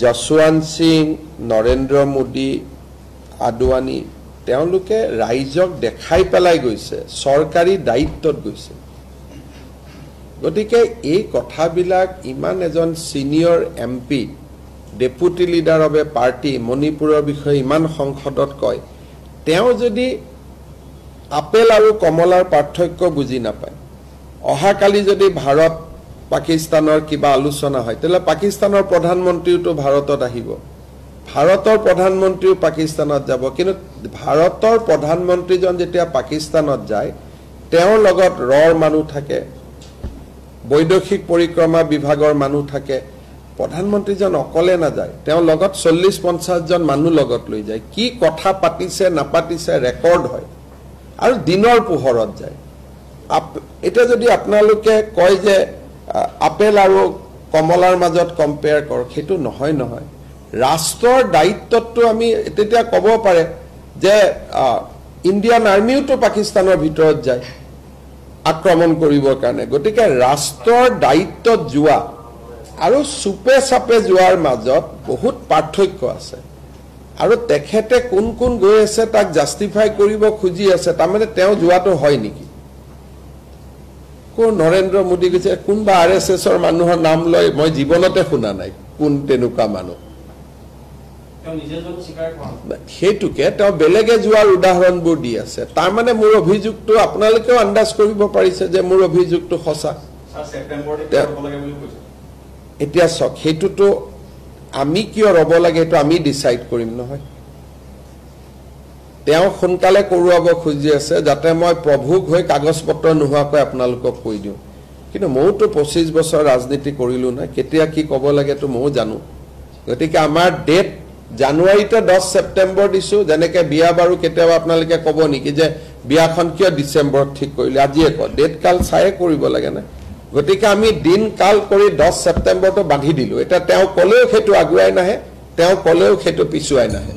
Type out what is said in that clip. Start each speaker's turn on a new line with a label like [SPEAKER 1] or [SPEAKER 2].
[SPEAKER 1] যশৱন্ত সিং নৰেন্দ্ৰ মোদী আদৱানী তেওঁলোকে ৰাইজক দেখাই পেলাই গৈছে চৰকাৰী দায়িত্বত গৈছে গতিকে এই কথাবিলাক ইমান এজন senior MP deputy leader of A party মণিপুৰৰ বিষয়ে ইমান সংসদত কয় তেওঁ যদি আপেল আৰু কমলাৰ পাৰ্থক্য বুজি নাপায় অহাকালি যদি ভাৰত পাকিস্তানৰ কিবা আলোচনা হয় তেলে পাকিস্তানৰ প্ৰধানমন্ত্ৰীটো ভাৰতত আহিব ভাৰতৰ প্ৰধানমন্ত্ৰীও পাকিস্তানত যাব কিন্তু ভাৰতৰ প্ৰধানমন্ত্ৰীজন যেতিয়া পাকিস্তানত যায় তেওঁৰ লগত ৰৰ মানুহ থাকে বৈদেশিক পৰিক্ৰমা বিভাগৰ মানুহ থাকে প্ৰধানমন্ত্ৰীজন অকলে না যায় তেওঁ লগত 40-50 জন মানুহ লগত লৈ যায় কি কথা পাতিছে নাপাতিছে ৰেকৰ্ড হয় আৰু দিনৰ পোহৰত যায় এটা যদি আপোনালোকে কয় যে আপেল আৰু কমলাৰ মাজত কম্পেয়াৰ কৰ সেইটো নহয় নহয় ৰাষ্ট্ৰৰ দায়িত্বটো আমি তেতিয়া ক'ব পাৰে যে ইণ্ডিয়ান আৰ্মিওটো পাকিস্তানৰ ভিতৰত যায় আক্ৰমণ কৰিবৰ কাৰণে গতিকে ৰাষ্ট্ৰৰ দায়িত্বত যোৱা আৰু সুপে সাপে যোৱাৰ মাজত বহুত পাৰ্থক্য আছে আৰু তেখেতে কোন কোন গৈ আছে তাক জাস্টিফাই কৰিব খুজি আছে তাৰমানে তেওঁ যোৱাটো হয় নেকি কোন নৰেন্দ্ৰ মোদী গৈছে কোনবা আৰএছএছৰ মানুহৰ নাম লয় মই জীৱনতে শুনা নাই কোন তেনেকুৱা মানুহ সেইটোকে তেওঁ বেলেগে যোৱাৰ উদাহৰণবোৰ দি আছে তাৰমানে মোৰ অভিযোগটো আপোনালোকেও আন্দাজ কৰিব পাৰিছে যে মোৰ অভিযোগটো সঁচা এতিয়া চক সেইটোতো আমি কিয় ৰব লাগে এইটো আমি ডিসাইড কৰিম নহয় তেওঁ সোনকালে কৰোৱাব খুজি আছে যাতে মই প্ৰভুক হৈ কাগজ পত্ৰ নোহোৱাকৈ আপোনালোকক কৈ দিওঁ কিন্তু মইতো 25 বছৰ ৰাজনীতি কৰিলো না কেতিয়া কি ক'ব লাগে তো মই জানো গতিকে আমাৰ ডেট জানুৱাৰীতে 10 সেপ্টেম্বৰ দিছো যেনেকে বিয়া বাৰু কেতিয়াবা আপোনালোকে ক'ব নেকি যে বিয়াখন কিয় ডিসেম্বৰত ঠিক কৰিলে আজি এক ডেট কাল চাই কৰিব লাগে না গতিকে আমি দিন কাল কৰি 10 সেপ্টেম্বৰটো বান্ধি দিলো এটা তেওঁ কলেও সেইটো আগুৱাই নাহে তেওঁ কলেও সেইটো পিছুৱাই নাহে